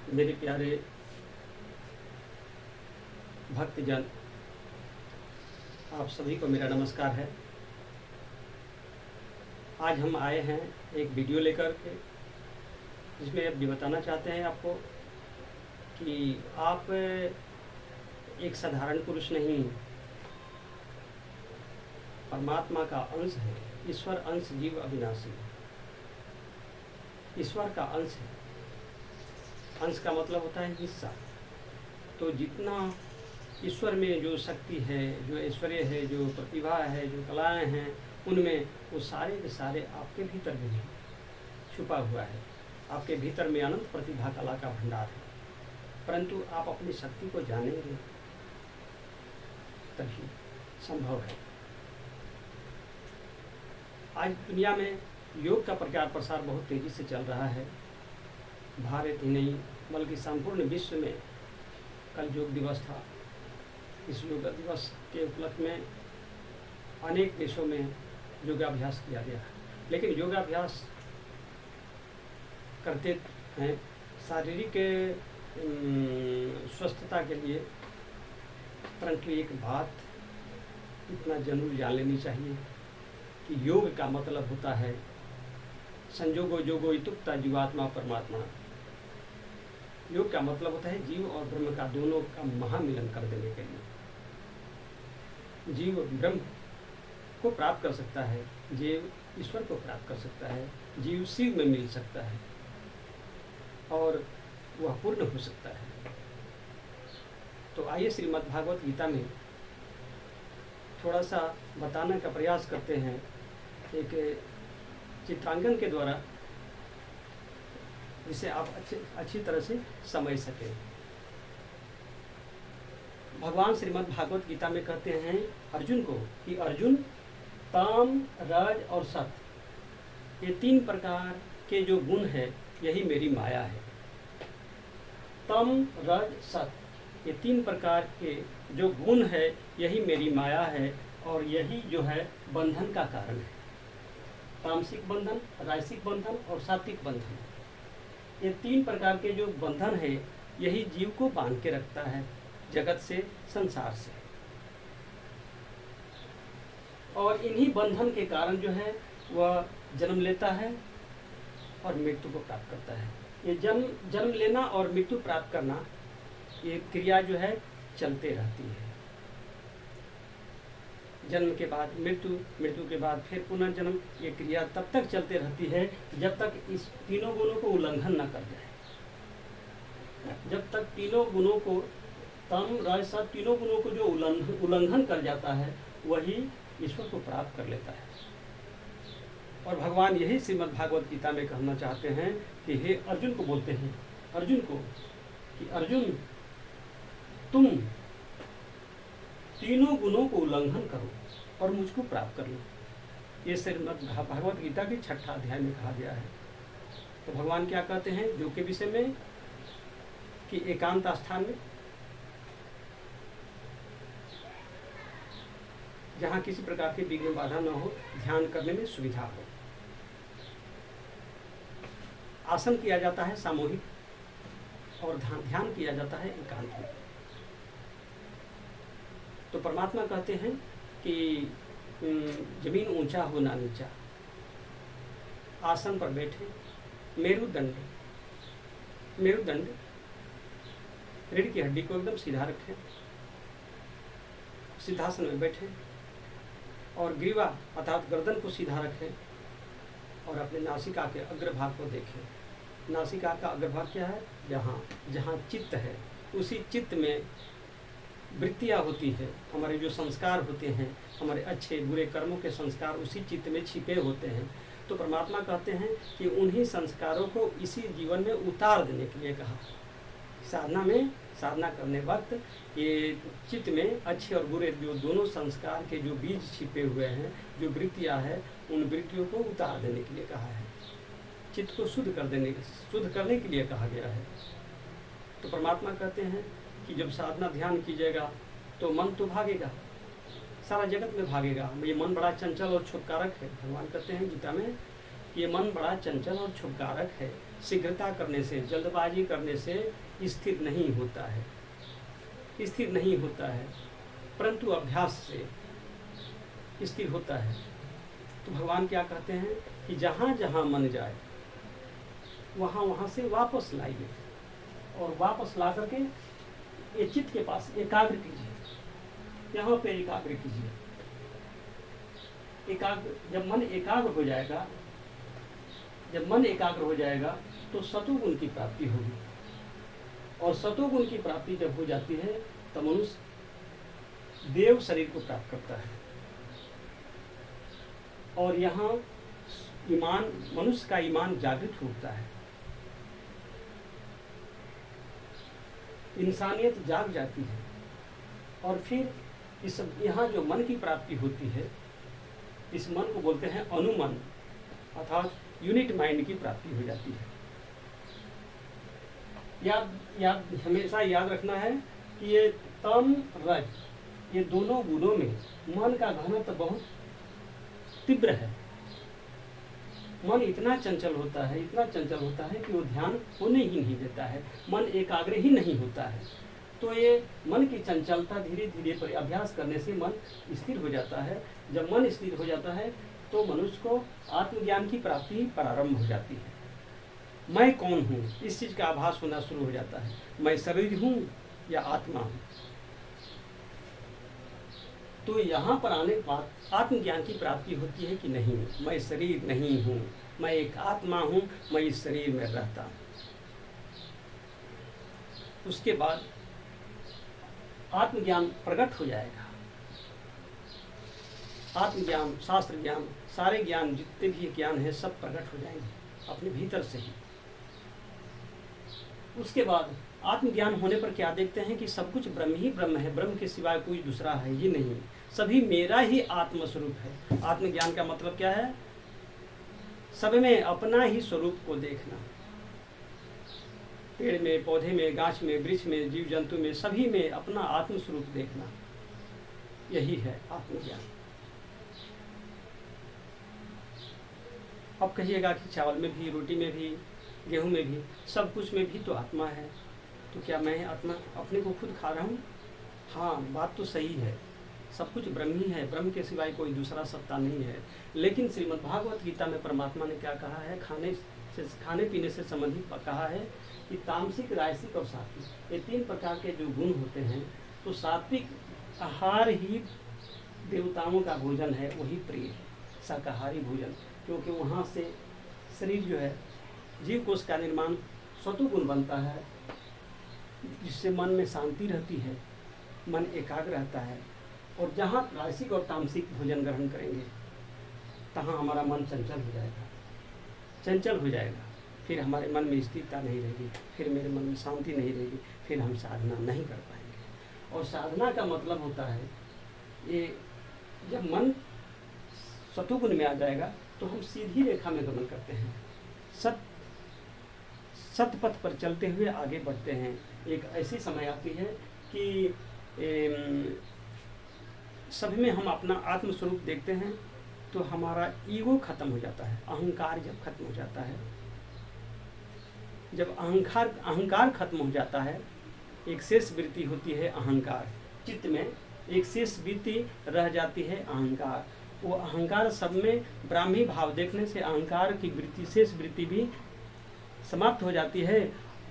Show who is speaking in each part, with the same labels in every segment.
Speaker 1: मेरे प्यारे भक्तजन, आप सभी को मेरा नमस्कार है। आज हम आए हैं एक वीडियो लेकर के, जिसमें अब ये बताना चाहते हैं आपको कि आप एक साधारण पुरुष नहीं, परमात्मा का अंश है। ईश्वर अंश जीव अविनाशी, ईश्वर का अंश है। अंश का मतलब होता है हिस्सा। तो जितना ईश्वर में जो शक्ति है, जो ऐश्वर्य है, जो प्रतिभा है, जो कलाएं हैं, उनमें वो सारे के सारे आपके भीतर में छुपा हुआ है। आपके भीतर में अनंत प्रतिभा कला का भंडार है, परंतु आप अपनी शक्ति को जानेंगे तभी संभव है। आज दुनिया में योग का प्रचार प्रसार बहुत तेजी से चल रहा है। भारत ही नहीं बल्कि संपूर्ण विश्व में कल योग दिवस था। इस योग दिवस के उपलक्ष्य में अनेक देशों में योगाभ्यास किया गया, लेकिन योगाभ्यास करते हैं शारीरिक स्वस्थता के लिए, परंतु एक बात इतना जरूर जान लेनी चाहिए कि योग का मतलब होता है संजोगो योगो इत्युक्ता जीवात्मा परमात्मा। योग का मतलब होता है जीव और ब्रह्म का दोनों का महामिलन कर देने के लिए। जीव ब्रह्म को प्राप्त कर सकता है, जीव ईश्वर को प्राप्त कर सकता है, जीव शिव में मिल सकता है और वह पूर्ण हो सकता है। तो आइए श्रीमद् भागवत गीता में थोड़ा सा बताने का प्रयास करते हैं, एक चित्रांकन के द्वारा, जिसे आप अच्छी तरह से समझ सकें। भगवान श्रीमद् भागवत गीता में कहते हैं अर्जुन को कि अर्जुन, ताम, रज और सत, ये तीन प्रकार के जो गुण है यही मेरी माया है। तम, रज, सत, ये तीन प्रकार के जो गुण है यही मेरी माया है और यही जो है बंधन का कारण है। तामसिक बंधन, राजसिक बंधन और सात्विक बंधन, ये तीन प्रकार के जो बंधन है यही जीव को बांध के रखता है जगत से, संसार से। और इन्हीं बंधन के कारण जो है वह जन्म लेता है और मृत्यु को प्राप्त करता है। ये जन्म लेना और मृत्यु प्राप्त करना, ये क्रिया जो है चलते रहती है। जन्म के बाद मृत्यु, मृत्यु के बाद फिर पुनर्जन्म, ये क्रिया तब तक चलते रहती है जब तक इस तीनों गुणों को उल्लंघन न कर जाए। जब तक तीनों गुणों को, तम, रज, सत, तीनों गुणों को जो उल्लंघन कर जाता है वही ईश्वर को प्राप्त कर लेता है। और भगवान यही श्रीमद् भागवत गीता में कहना चाहते हैं कि हे अर्जुन को बोलते हैं, अर्जुन को कि अर्जुन, तुम तीनों गुणों को उल्लंघन करो और मुझको प्राप्त कर लो। ये श्रीमद् भागवत गीता के 6ठा अध्याय में कहा गया है। तो भगवान क्या कहते हैं योग के विषय में कि एकांत स्थान में, जहाँ किसी प्रकार की विघ्न बाधा न हो, ध्यान करने में सुविधा हो। आसन किया जाता है सामूहिक और ध्यान किया जाता है एकांत में। तो परमात्मा कहते हैं कि जमीन ऊंचा हो ना नीचा, आसन पर बैठे, मेरुदंड रीढ़ की हड्डी को एकदम सीधा रखें, सिद्धासन में बैठे और ग्रीवा अर्थात गर्दन को सीधा रखें और अपने नासिका के अग्रभाग को देखें। नासिका का अग्रभाग क्या है? जहाँ चित्त है, उसी चित्त में वृत्तियाँ होती है। हमारे जो संस्कार होते हैं, हमारे अच्छे बुरे कर्मों के संस्कार उसी चित्त में छिपे होते हैं। तो परमात्मा कहते हैं कि उन्हीं संस्कारों को इसी जीवन में उतार देने के लिए कहा। साधना करने वक्त ये चित्त में अच्छे और बुरे जो दोनों संस्कार के जो बीज छिपे हुए हैं, जो वृत्तियाँ हैं, उन वृत्तियों को उतार देने के लिए कहा है। चित्त को शुद्ध करने के लिए कहा गया है। तो परमात्मा कहते हैं कि जब साधना ध्यान कीजिएगा तो मन तो भागेगा, सारा जगत में भागेगा। ये मन बड़ा चंचल और छुटकारक है। भगवान कहते हैं गीता में ये मन बड़ा चंचल और क्षुभकारक है, शीघ्रता करने से, जल्दबाजी करने से स्थिर नहीं होता है, स्थिर नहीं होता है, परंतु अभ्यास से स्थिर होता है। तो भगवान क्या कहते हैं कि जहाँ जहाँ मन जाए वहाँ वहाँ से वापस लाइए, और वापस ला करके ये चित्त के पास एकाग्र कीजिए, यहाँ पे एकाग्र कीजिए। एकाग्र जब मन एकाग्र हो जाएगा, जब मन एकाग्र हो जाएगा तो सतोगुण की प्राप्ति होगी, और सतोगुण की प्राप्ति जब हो जाती है तो मनुष्य देव शरीर को प्राप्त करता है। और यहाँ ईमान, मनुष्य का ईमान जागृत होता है, इंसानियत जाग जाती है, और फिर इस यहाँ जो मन की प्राप्ति होती है, इस मन को बोलते हैं अनुमन, अर्थात यूनिट माइंड की प्राप्ति हो जाती है। हमेशा याद रखना है कि ये तम रज, ये दोनों गुणों में मन का घनत्व बहुत तीव्र है। मन इतना चंचल होता है, इतना चंचल होता है कि वो ध्यान होने ही नहीं देता है, मन एकाग्र ही नहीं होता है। तो ये मन की चंचलता धीरे धीरे अभ्यास करने से मन स्थिर हो जाता है। जब मन स्थिर हो जाता है तो मनुष्य को आत्मज्ञान की प्राप्ति प्रारंभ हो जाती है। मैं कौन हूँ, इस चीज़ का आभास होना शुरू हो जाता है। मैं शरीर हूँ या आत्मा हूँ। तो यहाँ पर आने के बाद आत्मज्ञान की प्राप्ति होती है कि नहीं, मैं शरीर नहीं हूँ, मैं एक आत्मा हूँ, मैं इस शरीर में रहता हूँ। उसके बाद आत्मज्ञान प्रकट हो जाएगा। आत्मज्ञान, शास्त्र ज्ञान, सारे ज्ञान, जितने भी ज्ञान है सब प्रकट हो जाएंगे अपने भीतर से ही। उसके बाद आत्मज्ञान होने पर क्या देखते हैं कि सब कुछ ब्रह्म ही ब्रह्म है, ब्रह्म के सिवाय कोई दूसरा है ही नहीं, सभी मेरा ही आत्मस्वरूप है। आत्मज्ञान का मतलब क्या है? सब में अपना ही स्वरूप को देखना। पेड़ में, पौधे में, गाछ में, वृक्ष में, जीव जंतु में, सभी में अपना आत्मस्वरूप देखना, यही है आत्मज्ञान। अब कहिएगा कि चावल में भी, रोटी में भी, गेहूं में भी, सब कुछ में भी तो आत्मा है, तो क्या मैं आत्मा अपने को खुद खा रहा हूँ? हाँ, बात तो सही है, सब कुछ ब्रह्म ही है, ब्रह्म के सिवाय कोई दूसरा सत्ता नहीं है। लेकिन श्रीमद् भागवत गीता में परमात्मा ने क्या कहा है? खाने पीने से संबंधित कहा है कि तामसिक, राजसिक और सात्विक, ये तीन प्रकार के जो गुण होते हैं, तो सात्विक आहार ही देवताओं का भोजन है, वही प्रिय है, शाकाहारी भोजन, क्योंकि वहाँ से शरीर जो है, जीव कोश का निर्माण सत्वगुण बनता है, जिससे मन में शांति रहती है, मन एकाग्र रहता है। और जहाँ राजसिक और तामसिक भोजन ग्रहण करेंगे तहाँ हमारा मन चंचल हो जाएगा, चंचल हो जाएगा, फिर हमारे मन में स्थिरता नहीं रहेगी, फिर मेरे मन में शांति नहीं रहेगी, फिर हम साधना नहीं कर पाएंगे। और साधना का मतलब होता है, ये जब मन सत्वगुण में आ जाएगा तो हम सीधी रेखा में गमन करते हैं, सतपथ पर चलते हुए आगे बढ़ते हैं। एक ऐसी समय आती है कि सब में हम अपना आत्मस्वरूप देखते हैं, तो हमारा ईगो खत्म हो जाता है, अहंकार जब खत्म हो जाता है, जब अहंकार खत्म हो जाता है, एक शेष वृत्ति होती है अहंकार, चित्त में एक शेष वृत्ति रह जाती है अहंकार। वो अहंकार सब में ब्राह्मी भाव देखने से अहंकार की वृत्ति, शेष वृत्ति भी समाप्त हो जाती है।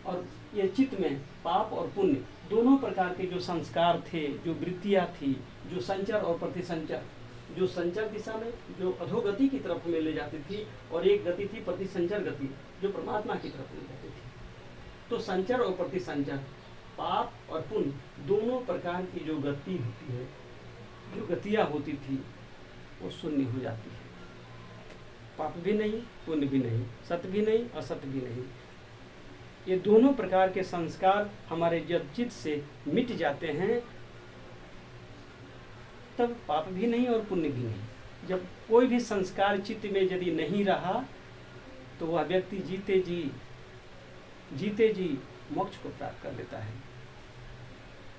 Speaker 1: और ये चित्त में पाप और पुण्य दोनों प्रकार के जो संस्कार थे, जो वृत्तियाँ थी, जो संचर और प्रतिसंचर, जो संचर दिशा में जो अधोगति की तरफ में ले जाती थी, और एक गति थी प्रतिसंचर गति, जो परमात्मा की तरफ ले जाती थी। तो संचर और प्रतिसंचर, पाप और पुण्य दोनों प्रकार की जो गति होती है, जो गतियाँ होती थी, वो शून्य हो जाती है। पाप भी नहीं, पुण्य भी नहीं, सत्य भी नहीं, असत्य भी नहीं। ये दोनों प्रकार के संस्कार हमारे जब चित्त से मिट जाते हैं, तब पाप भी नहीं और पुण्य भी नहीं। जब कोई भी संस्कार चित्त में यदि नहीं रहा, तो वह व्यक्ति जीते जी मोक्ष को प्राप्त कर लेता है।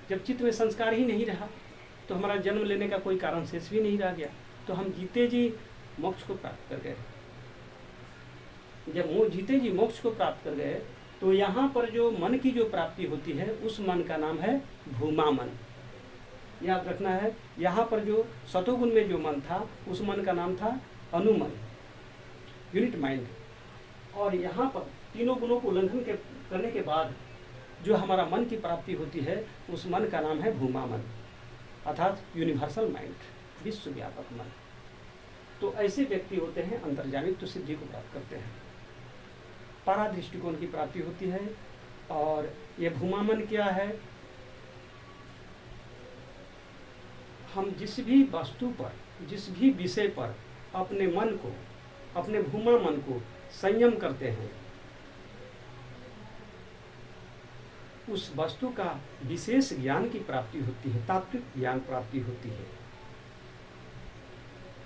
Speaker 1: जब चित्त में संस्कार ही नहीं रहा, तो हमारा जन्म लेने का कोई कारण शेष भी नहीं रह गया, तो हम जीते जी मोक्ष को प्राप्त कर गए। जब मोह जीते जी मोक्ष को प्राप्त कर गए तो यहाँ पर जो मन की जो प्राप्ति होती है उस मन का नाम है भूमा मन। याद रखना है, यहाँ पर जो सतोगुण में जो मन था उस मन का नाम था अनुमन, यूनिट माइंड। और यहाँ पर तीनों गुणों को उल्लंघन करने के बाद जो हमारा मन की प्राप्ति होती है उस मन का नाम है भूमा मन, अर्थात यूनिवर्सल माइंड, विश्वव्यापक मन। तो ऐसे व्यक्ति होते हैं अंतर्जामित्व सिद्धि को प्राप्त करते हैं, पारा दृष्टिकोण की प्राप्ति होती है। और ये भूमा मन क्या है? हम जिस भी वस्तु पर, जिस भी विषय पर अपने मन को, अपने भूमा मन को संयम करते हैं, उस वस्तु का विशेष ज्ञान की प्राप्ति होती है, तात्विक ज्ञान प्राप्ति होती है।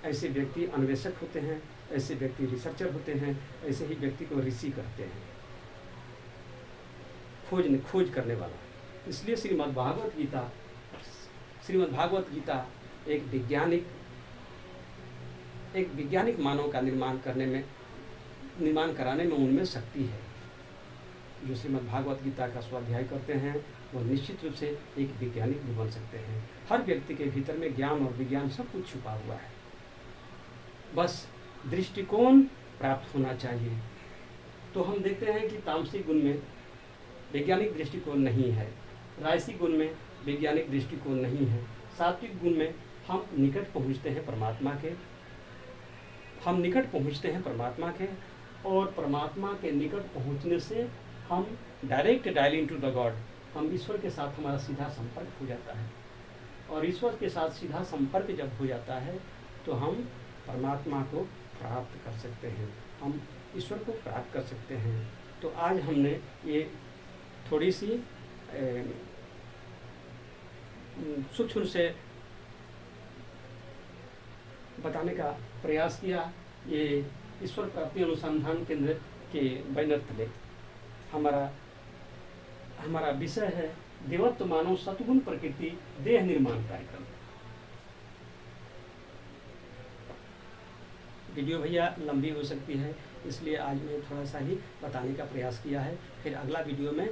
Speaker 1: ऐसे व्यक्ति अन्वेषक होते हैं, ऐसे व्यक्ति रिसर्चर होते हैं, ऐसे ही व्यक्ति को ऋषि कहते हैं, खोज करने वाला। इसलिए श्रीमद् भागवत गीता एक वैज्ञानिक मानव का निर्माण कराने में उनमें शक्ति है। जो श्रीमद् भागवत गीता का स्वाध्याय करते हैं वो निश्चित रूप से एक वैज्ञानिक भी बन सकते हैं। हर व्यक्ति के भीतर में ज्ञान और विज्ञान सब कुछ छुपा हुआ है, बस दृष्टिकोण प्राप्त होना चाहिए। तो हम देखते हैं कि तामसिक गुण में वैज्ञानिक दृष्टिकोण नहीं है, राजसिक गुण में वैज्ञानिक दृष्टिकोण नहीं है, सात्विक गुण में हम निकट पहुँचते हैं परमात्मा के, और परमात्मा के निकट पहुँचने से हम डायरेक्ट इनटू द गॉड, हम ईश्वर के साथ हमारा सीधा संपर्क हो जाता है। और ईश्वर के साथ सीधा संपर्क जब हो जाता है तो हम परमात्मा को प्राप्त कर सकते हैं, हम ईश्वर को प्राप्त कर सकते हैं। तो आज हमने ये थोड़ी सी सूक्ष्म से बताने का प्रयास किया। ये ईश्वर प्राप्ति अनुसंधान केंद्र के बैनर तले हमारा विषय है देवत्व मानव सतगुण प्रकृति देह निर्माण कार्यक्रम। वीडियो भैया लंबी हो सकती है, इसलिए आज मैं थोड़ा सा ही बताने का प्रयास किया है, फिर अगला वीडियो में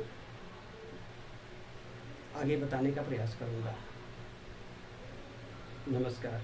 Speaker 1: आगे बताने का प्रयास करूँगा। नमस्कार।